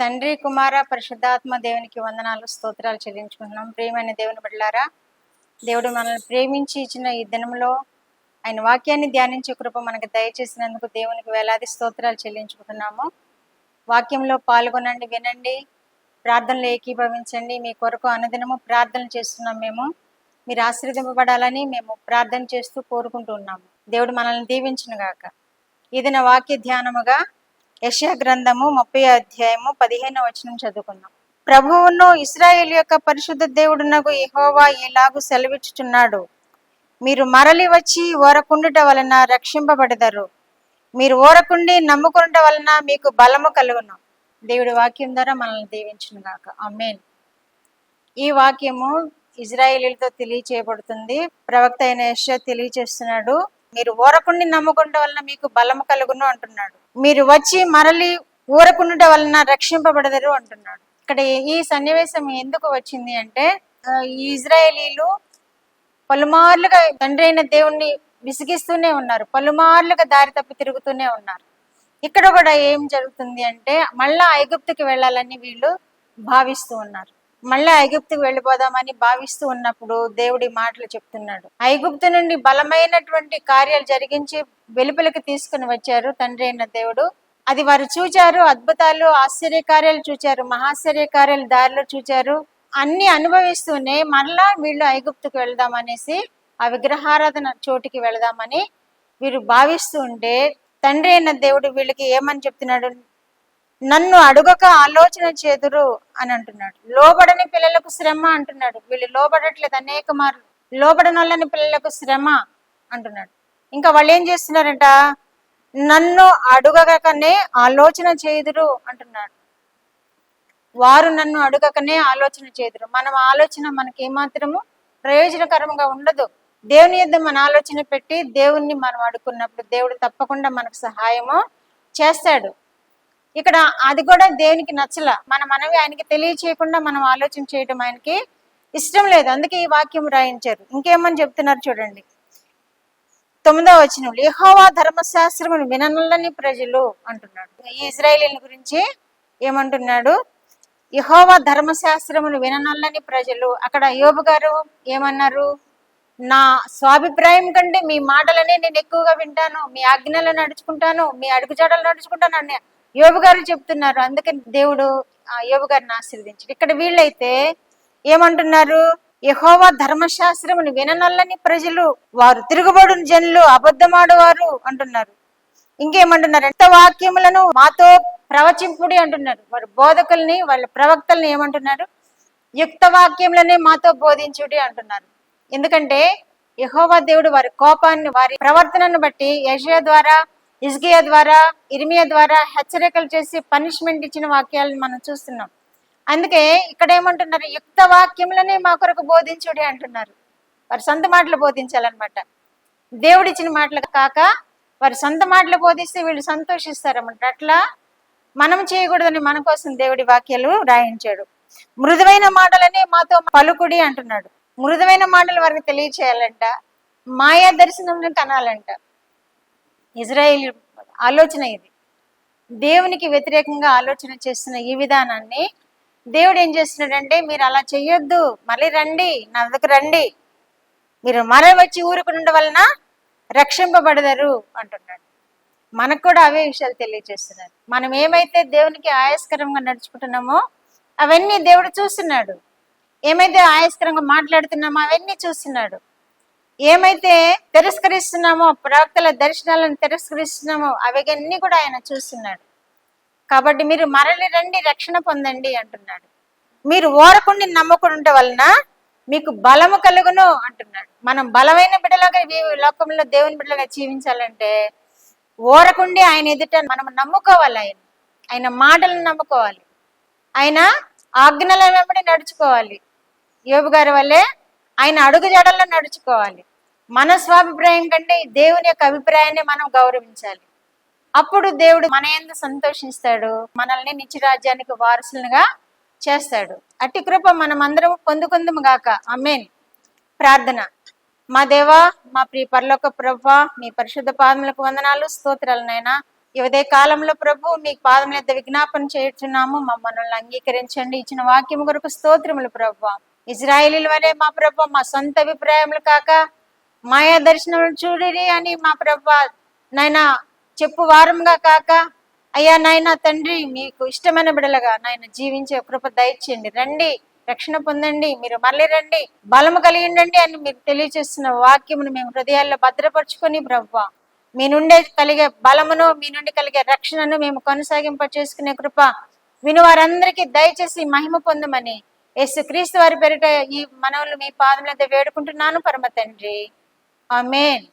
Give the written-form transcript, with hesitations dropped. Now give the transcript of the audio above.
తండ్రి కుమార పరిశుద్ధాత్మ దేవునికి వందనాలు స్తోత్రాలు చెల్లించుకుంటున్నాం. ప్రియమైన దేవుని బిడ్డలారా, దేవుడు మనల్ని ప్రేమించి ఇచ్చిన ఈ దినంలో ఆయన వాక్యాన్ని ధ్యానించే కృప మనకు దయచేసినందుకు దేవునికి వేలాది స్తోత్రాలు చెల్లించుకుంటున్నాము. వాక్యంలో పాల్గొనండి, వినండి, ప్రార్థనలు ఏకీభవించండి. మీ కొరకు అనుదినము ప్రార్థన చేస్తున్నాం. మీరు ఆశీర్వదింపబడాలని మేము ప్రార్థన చేస్తూ కోరుకుంటున్నాము. దేవుడు మనల్ని దీవించును గాక. ఇది నా వాక్య ధ్యానముగా యెషయా గ్రంథము 30వ అధ్యాయము 15వ వచనం చదువుకుందాం. ప్రభువును ఇశ్రాయేలు యొక్క పరిశుద్ధ దేవుడునగు యెహోవా ఇలాగు సెలవిచ్చుచున్నాడు, మీరు మరలి వచ్చి ఓరకుండుట వలన రక్షింపబడదరు. మీరు ఓరకుండి నమ్ముకునుట వలన మీకు బలము కలుగును. దేవుడి వాక్యం ద్వారా మనల్ని దీవించును గాక. ఆమేన్. ఈ వాక్యము ఇజ్రాయేలీలతో తెలియచేయబడుతుంది. ప్రవక్త అయిన యెషయా తెలియచేస్తున్నాడు, మీరు ఊరకుండి నమ్ముకుంట వలన మీకు బలము కలుగును అంటున్నాడు. మీరు వచ్చి మరలి ఊరకుండుట వలన రక్షింపబడదరు అంటున్నాడు. ఇక్కడ ఈ సన్నివేశం ఎందుకు వచ్చింది అంటే, ఈ ఇజ్రాయేలీలు పలుమార్లుగా తండ్రి అయిన దేవుణ్ణి విసిగిస్తూనే ఉన్నారు, పలుమార్లుగా దారి తప్పి తిరుగుతూనే ఉన్నారు. ఇక్కడ కూడా ఏం జరుగుతుంది అంటే, మళ్ళా ఐగుప్తుకి వెళ్ళాలని వీళ్ళు భావిస్తూ ఉన్నారు. మళ్ళీ ఐగుప్తుకు వెళ్ళిపోదామని భావిస్తూ ఉన్నప్పుడు దేవుడి మాటలు చెప్తున్నాడు. ఐగుప్తు నుండి బలమైనటువంటి కార్యాలు జరిగించి వెలుపలికి తీసుకుని వచ్చారు తండ్రి అయిన దేవుడు. అది వారు చూచారు, అద్భుతాలు, ఆశ్చర్య కార్యాలు చూచారు, మహాశ్చర్య కార్యాలు దారిలో చూచారు. అన్ని అనుభవిస్తూనే మళ్ళా వీళ్ళు ఐగుప్తుకు వెళదామనేసి, ఆ విగ్రహారాధన చోటికి వెళదామని వీరు భావిస్తూ ఉంటే, తండ్రి అయిన దేవుడు వీళ్ళకి ఏమని చెప్తున్నాడు, నన్ను అడుగక ఆలోచన చేదురు అని అంటున్నాడు. లోబడని పిల్లలకు శ్రమ అంటున్నాడు. వీళ్ళు లోబడట్లేదు, అనేక మార్లు లోబడనొల్లని పిల్లలకు శ్రమ అంటున్నాడు. ఇంకా వాళ్ళు ఏం చేస్తున్నారంట, నన్ను అడుగకనే ఆలోచన చేదురు అంటున్నాడు. వారు నన్ను అడుగకనే ఆలోచన చేదురు. మనం ఆలోచన మనకి ఏమాత్రము ప్రయోజనకరంగా ఉండదు. దేవుని యొద్ద మన ఆలోచన పెట్టి దేవుణ్ణి మనం అడుగున్నప్పుడు దేవుడు తప్పకుండా మనకు సహాయము చేస్తాడు. ఇక్కడ అది కూడా దేవునికి నచ్చల. మనవి ఆయనకి తెలియచేయకుండా మనం ఆలోచన చేయటం ఆయనకి ఇష్టం లేదు. అందుకే ఈ వాక్యం రాయించారు. ఇంకేమని చెప్తున్నారు చూడండి, 9వ వచనంలో, యెహోవా ధర్మశాస్త్రమును విననొల్లని ప్రజలు అంటున్నాడు. ఈ ఇశ్రాయేలీయుల గురించి ఏమంటున్నాడు, యెహోవా ధర్మశాస్త్రమును విననొల్లని ప్రజలు. అక్కడ యోబు గారు ఏమన్నారు, నా స్వాభిప్రాయం కంటే మీ మాటలనే నేను ఎక్కువగా వింటాను, మీ ఆజ్ఞలు నడుచుకుంటాను, మీ అడుగుజాడలు నడుచుకుంటాను అని యోబు గారు చెప్తున్నారు. అందుకని దేవుడు యోబు గారిని ఆశీర్వదించాడు. ఇక్కడ వీళ్ళైతే ఏమంటున్నారు, యెహోవా ధర్మశాస్త్రమును విననొల్లని ప్రజలు, వారు తిరుగుబడుని జనులు, అబద్ధమాడువారు అంటున్నారు. ఇంకేమంటున్నారు, ఎంత వాక్యములను మాతో ప్రవచింపుడి అంటున్నారు. వారి బోధకుల్ని, వాళ్ళ ప్రవక్తల్ని ఏమంటున్నారు, యుక్త వాక్యములనే మాతో బోధించుడి అంటున్నారు. ఎందుకంటే యెహోవా దేవుడు వారి కోపాన్ని, వారి ప్రవర్తనను బట్టి యెషయా ద్వారా, హిజ్కియా ద్వారా, ఇర్మియా ద్వారా హెచ్చరికలు చేసి పనిష్మెంట్ ఇచ్చిన వాక్యాలను మనం చూస్తున్నాం. అందుకే ఇక్కడ ఏమంటున్నారు, యుక్త వాక్యములనే మా కొరకు బోధించుడి అంటున్నారు. వారి సొంత మాటలు బోధించాలన్నమాట. దేవుడిచ్చిన మాటలు కాక వారి సొంత మాటలు బోధిస్తే వీళ్ళు సంతోషిస్తారన్నమాట. అట్లా మనం చేయకూడదని మన కోసం దేవుడి వాక్యాలు రాయించాడు. మృదువైన మాటలనే మాతో పలుకుడి అంటున్నాడు. మృదువైన మాటలు వారికి తెలియచేయాలంట, మాయా దర్శనం కనాలంట. ఇజ్రాయేల్ ఆలోచన ఇది. దేవునికి వ్యతిరేకంగా ఆలోచన చేస్తున్న ఈ విధానాన్ని దేవుడు ఏం చేస్తున్నాడంటే, మీరు అలా చెయ్యొద్దు, మళ్ళీ రండి, నా దగ్గర రండి, మీరు మరల వచ్చి ఊరుకుండ వలన రక్షింపబడదరు అంటున్నాడు. మనకు కూడా అవే విషయాలు తెలియజేస్తున్నాడు. మనం ఏమైతే దేవునికి ఆయాస్కరంగా నడుచుకుంటున్నామో అవన్నీ దేవుడు చూస్తున్నాడు. ఏమైతే ఆయాస్కరంగా మాట్లాడుతున్నామో అవన్నీ చూస్తున్నాడు. ఏమైతే తిరస్కరిస్తున్నామో, ప్రవక్తల దర్శనాలను తిరస్కరిస్తున్నామో అవన్నీ కూడా ఆయన చూస్తున్నాడు. కాబట్టి మీరు మరలి రండి, రక్షణ పొందండి అంటున్నాడు. మీరు ఓరకుండి నమ్మకుండ వలన మీకు బలము కలుగును అంటున్నాడు. మనం బలమైన బిడ్డలాగా లోకంలో దేవుని బిడ్డలాగా జీవించాలంటే ఓరకుండి ఆయన ఎదుట మనం నమ్ముకోవాలి. ఆయన మాటలను నమ్ముకోవాలి, ఆయన ఆజ్ఞల వెంబడి నడుచుకోవాలి. యోబు గారి వల్లే ఆయన అడుగు జాడల్లో నడుచుకోవాలి. మన స్వాభిప్రాయం కంటే దేవుని యొక్క అభిప్రాయాన్ని మనం గౌరవించాలి. అప్పుడు దేవుడు మన యందు సంతోషిస్తాడు, మనల్ని నిత్యరాజ్యానికి వారసులుగా చేస్తాడు. అట్టి కృప మనం అందరం పొందుకుందుము గాక. ఆమేన్. ప్రార్థన. మా దేవా, మా ప్రియ పరలోక ప్రభువా, మీ పరిశుద్ధ పాదములకు వందనాలు, స్తోత్రాలు నాయనా. ఈ ఉదయ కాలంలో ప్రభు మీకు పాదముల యొద్ద విజ్ఞాపన చేయుచున్నాము. మమ్మల్ని అంగీకరించండి. ఇచ్చిన వాక్యం కొరకు స్తోత్రములు ప్రభు. ఇజ్రాయేలీల వలె మా ప్రభు మా సొంత అభిప్రాయములు కాక మాయా దర్శనములు చూడిరి అని మా ప్రభు నాయన చెప్పు వారంగా కాక అయ్యా నాయన తండ్రి మీకు ఇష్టమైన బిడలగా నాయన జీవించే కృప దయచేయండి. రండి, రక్షణ పొందండి, మీరు మళ్ళీ రండి, బలము కలిగి ఉండండి అని మీరు తెలియజేస్తున్న వాక్యమును మేము హృదయాల్లో భద్రపరుచుకొని ప్రభువా మీ నుండి కలిగే బలమును, మీ నుండి కలిగే రక్షణను మేము కొనసాగింప చేసుకునే కృప విను వారందరికీ దయచేసి మహిమ పొందమని యేసుక్రీస్తు వారి పేరిట ఈ మనవులు మీ పాదముల యొద్ద వేడుకుంటున్నాను పరమ తండ్రి. ఆమేన్.